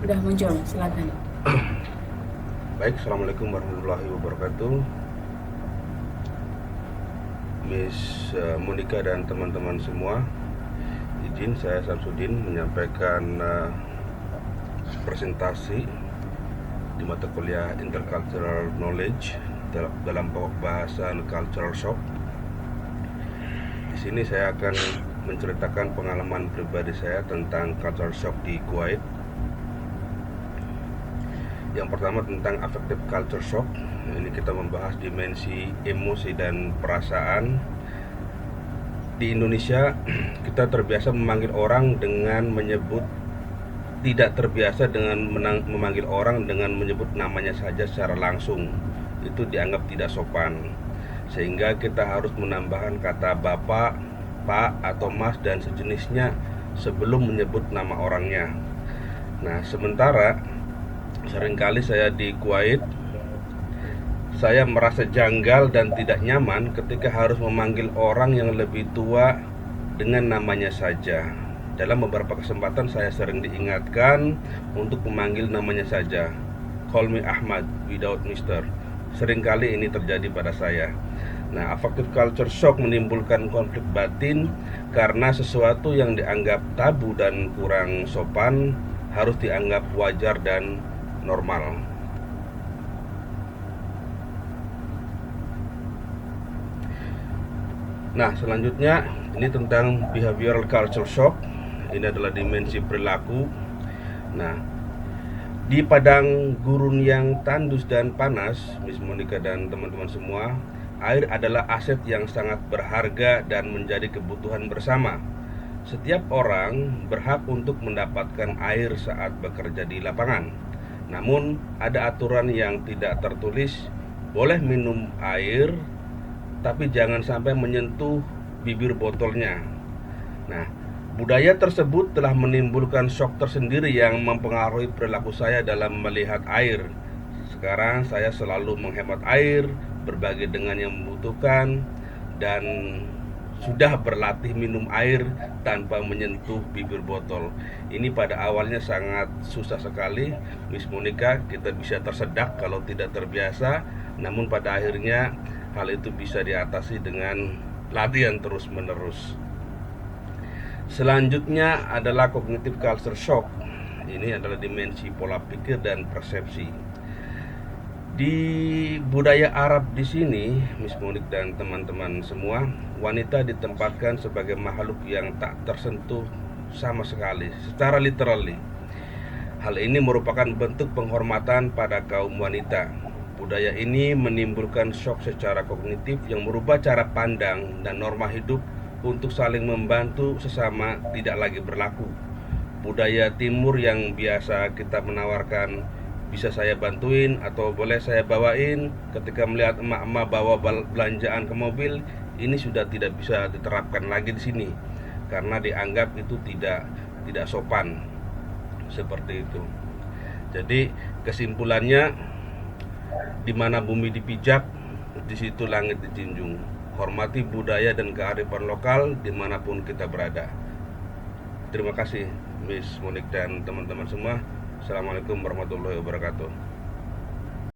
udah muncul, silakan. Baik, Assalamualaikum warahmatullahi wabarakatuh. Miss Monica dan teman-teman semua, izin saya Samsudin menyampaikan presentasi di mata kuliah Intercultural Knowledge dalam pokok bahasan Cultural Shock. Di sini saya akan menceritakan pengalaman pribadi saya tentang Cultural Shock di Kuwait. Yang pertama tentang affective culture shock. Ini kita membahas dimensi emosi dan perasaan. Di Indonesia kita terbiasa memanggil orang dengan menyebut, tidak terbiasa dengan memanggil orang dengan menyebut namanya saja secara langsung. Itu dianggap tidak sopan, sehingga kita harus menambahkan kata bapak, pak, atau mas dan sejenisnya sebelum menyebut nama orangnya. Nah, sementara seringkali saya di Kuwait, saya merasa janggal dan tidak nyaman ketika harus memanggil orang yang lebih tua dengan namanya saja. Dalam beberapa kesempatan saya sering diingatkan untuk memanggil namanya saja. Call me Ahmad without Mister. Seringkali ini terjadi pada saya. Nah, affective culture shock menimbulkan konflik batin karena sesuatu yang dianggap tabu dan kurang sopan harus dianggap wajar dan normal. Nah, selanjutnya ini tentang behavioral culture shock. Ini adalah dimensi perilaku. Nah, di padang gurun yang tandus dan panas, Miss Monica dan teman-teman semua, air adalah aset yang sangat berharga dan menjadi kebutuhan bersama. Setiap orang berhak untuk mendapatkan air saat bekerja di lapangan. Namun, ada aturan yang tidak tertulis, boleh minum air, tapi jangan sampai menyentuh bibir botolnya. Nah, budaya tersebut telah menimbulkan shock tersendiri yang mempengaruhi perilaku saya dalam melihat air. Sekarang saya selalu menghemat air, berbagi dengan yang membutuhkan, dan sudah berlatih minum air tanpa menyentuh bibir botol. Ini pada awalnya sangat susah sekali, Miss Monica. Kita bisa tersedak kalau tidak terbiasa, namun pada akhirnya hal itu bisa diatasi dengan latihan terus-menerus. Selanjutnya adalah cognitive culture shock. Ini adalah dimensi pola pikir dan persepsi. Di budaya Arab di sini, Miss Monik dan teman-teman semua, wanita ditempatkan sebagai makhluk yang tak tersentuh sama sekali, secara literally. Hal ini merupakan bentuk penghormatan pada kaum wanita. Budaya ini menimbulkan shock secara kognitif yang merubah cara pandang dan norma hidup untuk saling membantu sesama tidak lagi berlaku. Budaya timur yang biasa kita menawarkan, bisa saya bantuin atau boleh saya bawain, ketika melihat emak-emak bawa belanjaan ke mobil, ini sudah tidak bisa diterapkan lagi di sini karena dianggap itu tidak sopan seperti itu. Jadi kesimpulannya, di mana bumi dipijak, di situ langit dijunjung. Hormati budaya dan kearifan lokal dimanapun kita berada. Terima kasih Miss Monik dan teman-teman semua. Assalamualaikum warahmatullahi wabarakatuh.